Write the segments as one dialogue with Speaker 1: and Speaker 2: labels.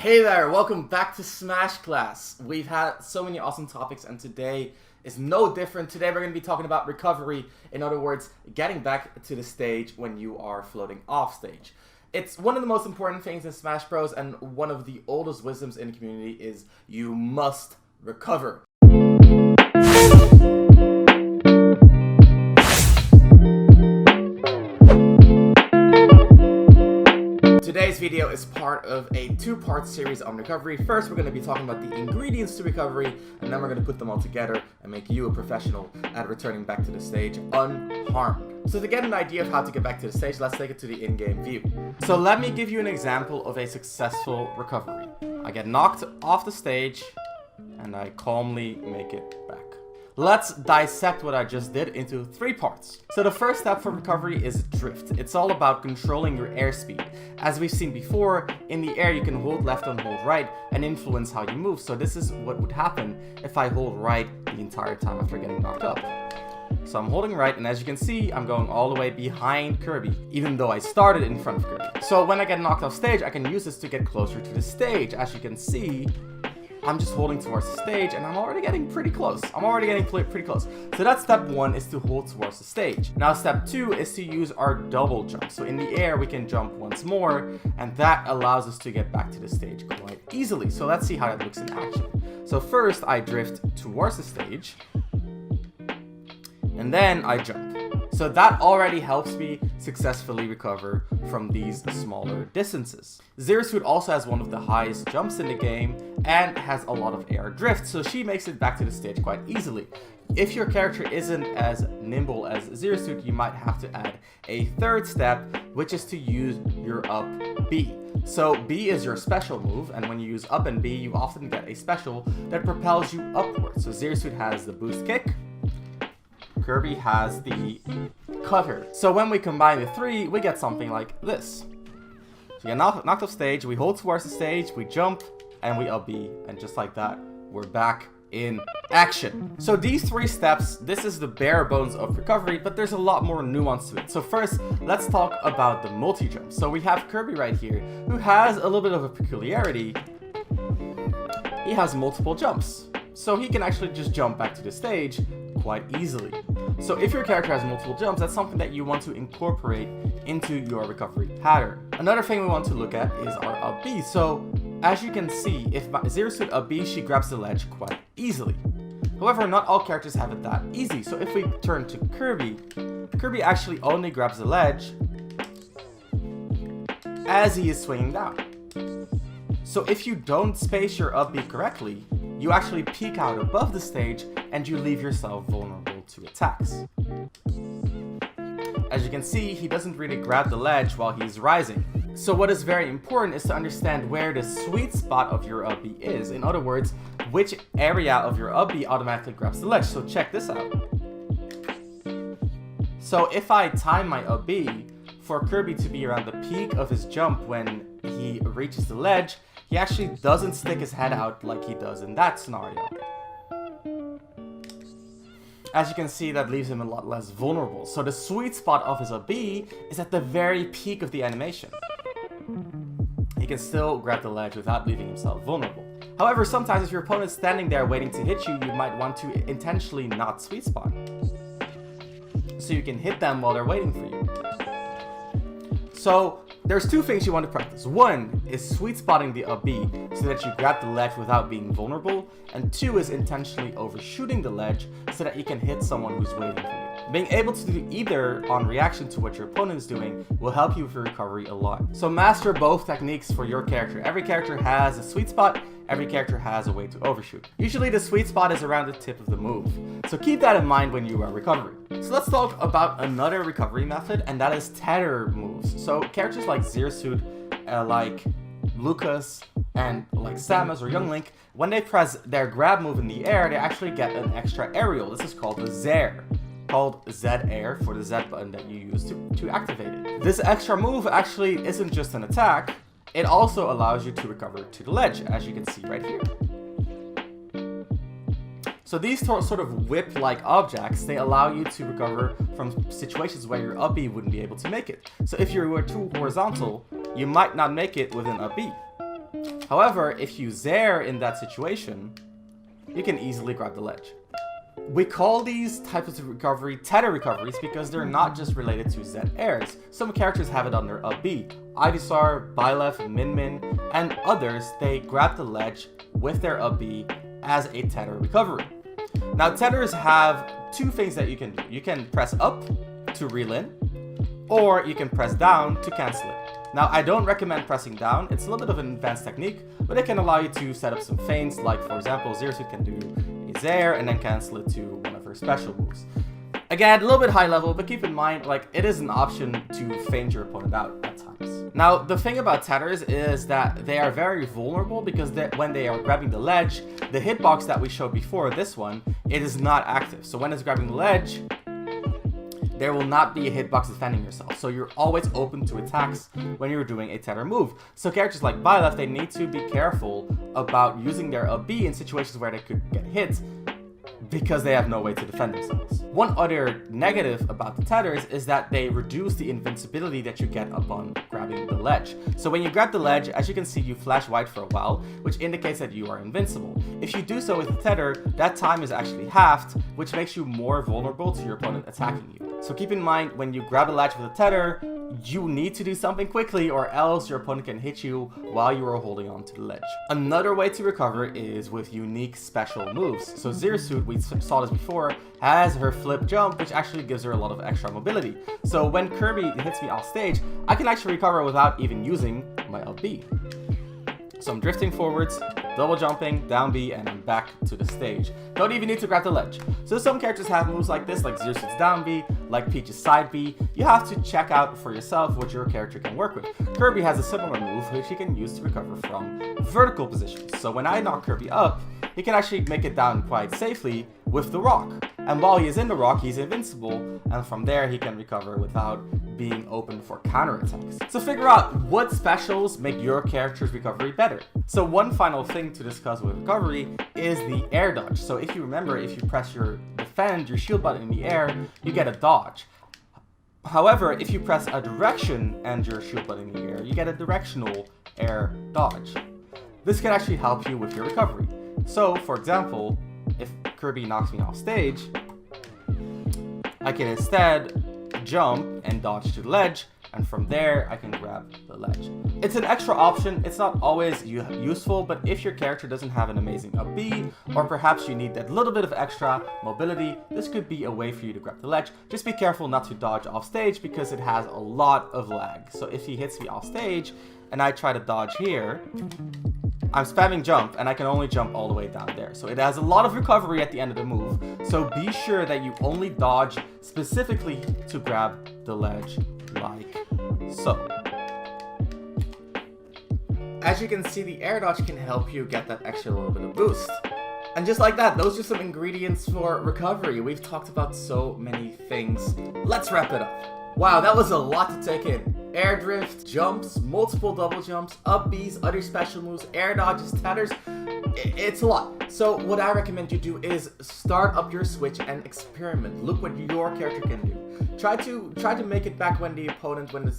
Speaker 1: Hey there, welcome back to Smash Class. We've had so many awesome topics and today is no different. Today we're going to be talking about recovery. In other words, getting back to the stage when you are floating off stage. It's one of the most important things in Smash Bros. And one of the oldest wisdoms in the community is you must recover. Today's video is part of a two-part series on recovery. First, we're going to be talking about the ingredients to recovery, and then we're going to put them all together and make you a professional at returning back to the stage unharmed. So to get an idea of how to get back to the stage, let's take it to the in-game view. So let me give you an example of a successful recovery. I get knocked off the stage, and I calmly make it back. Let's dissect what I just did into 3 parts. So the first step for recovery is drift. It's all about controlling your airspeed. As we've seen before, in the air you can hold left and hold right and influence how you move. So this is what would happen if I hold right the entire time after getting knocked up. So I'm holding right, and as you can see, I'm going all the way behind Kirby, even though I started in front of Kirby. So when I get knocked off stage, I can use this to get closer to the stage. As you can see, I'm just holding towards the stage, and I'm already getting pretty close. Pretty close. So that's step 1, is to hold towards the stage. Now step 2 is to use our double jump. So in the air, we can jump once more, and that allows us to get back to the stage quite easily. So let's see how that looks in action. So first, I drift towards the stage, and then I jump. So that already helps me successfully recover from these smaller distances. Zero Suit also has one of the highest jumps in the game and has a lot of air drift, so she makes it back to the stage quite easily. If your character isn't as nimble as Zero Suit, you might have to add a third step, which is to use your up B. So B is your special move, and when you use up and B, you often get a special that propels you upwards. So Zero Suit has the boost kick, Kirby has the cutter. So when we combine the 3, we get something like this. So we get knocked off stage, we hold towards the stage, we jump, and we up B, and just like that, we're back in action. So these 3 steps, this is the bare bones of recovery, but there's a lot more nuance to it. So first, let's talk about the multi-jump. So we have Kirby right here, who has a little bit of a peculiarity. He has multiple jumps. So he can actually just jump back to the stage quite easily. So if your character has multiple jumps, that's something that you want to incorporate into your recovery pattern. Another thing we want to look at is our up B. So as you can see, if Zero Suit up B, she grabs the ledge quite easily. However, not all characters have it that easy. So if we turn to Kirby, Kirby actually only grabs the ledge as he is swinging down. So if you don't space your up B correctly, you actually peek out above the stage and you leave yourself vulnerable to attacks. As you can see, he doesn't really grab the ledge while he's rising. So what is very important is to understand where the sweet spot of your up B is. In other words, which area of your up B automatically grabs the ledge. So check this out. So if I time my up B for Kirby to be around the peak of his jump when he reaches the ledge, he actually doesn't stick his head out like he does in that scenario. As you can see, that leaves him a lot less vulnerable. So the sweet spot of his up B is at the very peak of the animation. He can still grab the ledge without leaving himself vulnerable. However, sometimes if your opponent's standing there waiting to hit you, you might want to intentionally not sweet spot, so you can hit them while they're waiting for you. So there's 2 things you want to practice. 1 is sweet spotting the up B so that you grab the ledge without being vulnerable, and 2 is intentionally overshooting the ledge so that you can hit someone who's waiting for you. Being able to do either on reaction to what your opponent is doing will help you with your recovery a lot. So master both techniques for your character. Every character has a sweet spot, every character has a way to overshoot. Usually the sweet spot is around the tip of the move. So keep that in mind when you are recovering. So let's talk about another recovery method, and that is tether moves. So characters like Zero Suit, like Lucas, and like Samus or Young Link, when they press their grab move in the air, they actually get an extra aerial. This is called the Zair, called Z-Air for the Z button that you use to activate it. This extra move actually isn't just an attack, it also allows you to recover to the ledge, as you can see right here. So these sort of whip-like objects, they allow you to recover from situations where your up B wouldn't be able to make it. So if you were too horizontal, you might not make it with an up B. However, if you zare in that situation, you can easily grab the ledge. We call these types of recovery tether recoveries because they're not just related to Z airs. Some characters have it under a B. Ivysaur, Byleth, Min, and others, they grab the ledge with their up B as a tether recovery. Now, tethers have two things that you can do. You can press up to reel in, or you can press down to cancel it. Now, I don't recommend pressing down. It's a little bit of an advanced technique, but it can allow you to set up some feints, like, for example, Zerasu can do a Zare and then cancel it to one of her special moves. Again, a little bit high level, but keep in mind, like, it is an option to feint your opponent out at times. Now, the thing about tethers is that they are very vulnerable because when they are grabbing the ledge, the hitbox that we showed before, this one, it is not active. So when it's grabbing the ledge, there will not be a hitbox defending yourself. So you're always open to attacks when you're doing a tether move. So characters like Byleth, they need to be careful about using their up B in situations where they could get hit because they have no way to defend themselves. One other negative about the tethers is that they reduce the invincibility that you get upon grabbing the ledge. So when you grab the ledge, as you can see, you flash white for a while, which indicates that you are invincible. If you do so with the tether, that time is actually halved, which makes you more vulnerable to your opponent attacking you. So keep in mind, when you grab a ledge with a tether, you need to do something quickly or else your opponent can hit you while you are holding on to the ledge. Another way to recover is with unique special moves. So Zerasu, we saw this before, has her flip jump, which actually gives her a lot of extra mobility. So when Kirby hits me off stage, I can actually recover without even using my up B. So I'm drifting forwards, double jumping, down B, and I'm back to the stage. Don't even need to grab the ledge. So some characters have moves like this, like Zerasu's down B, like Peach's side B. You have to check out for yourself what your character can work with. Kirby has a similar move which he can use to recover from vertical positions. So when I knock Kirby up, he can actually make it down quite safely with the rock. And while he is in the rock, he's invincible, and from there he can recover without being open for counterattacks. So figure out what specials make your character's recovery better. So one final thing to discuss with recovery is the air dodge. So if you remember, if you press your defend, your shield button in the air, you get a dodge. However, if you press a direction and your shield button in the air, you get a directional air dodge. This can actually help you with your recovery. So, for example, if Kirby knocks me off stage, I can instead jump and dodge to the ledge, and from there I can grab the ledge. It's an extra option. It's not always useful, but if your character doesn't have an amazing up B, or perhaps you need that little bit of extra mobility, this could be a way for you to grab the ledge. Just be careful not to dodge off stage because it has a lot of lag. So if he hits me off stage and I try to dodge here, I'm spamming jump and I can only jump all the way down there. So it has a lot of recovery at the end of the move. So be sure that you only dodge specifically to grab the ledge like so. As you can see, the air dodge can help you get that extra little bit of boost. And just like that, those are some ingredients for recovery. We've talked about so many things. Let's wrap it up. Wow, that was a lot to take in. Air drift, jumps, multiple double jumps, up Bs, other special moves, air dodges, tethers. It's a lot. So what I recommend you do is start up your Switch and experiment. Look what your character can do. Try to make it back when the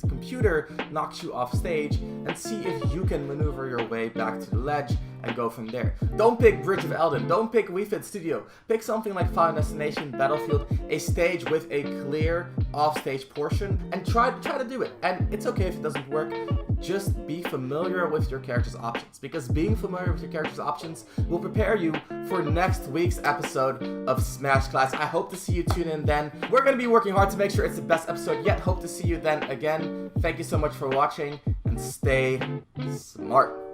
Speaker 1: computer knocks you off stage and see if you can maneuver your way back to the ledge and go from there. Don't pick Bridge of Elden. Don't pick Wii Fit Studio. Pick something like Final Destination, Battlefield, a stage with a clear off-stage portion, and try to do it. And it's okay if it doesn't work. Just be familiar with your character's options, because being familiar with your character's options will prepare you for next week's episode of Smash Class. I hope to see you tune in then. We're going to be working hard to make sure it's the best episode yet. Hope to see you then again. Thank you so much for watching, and stay smart.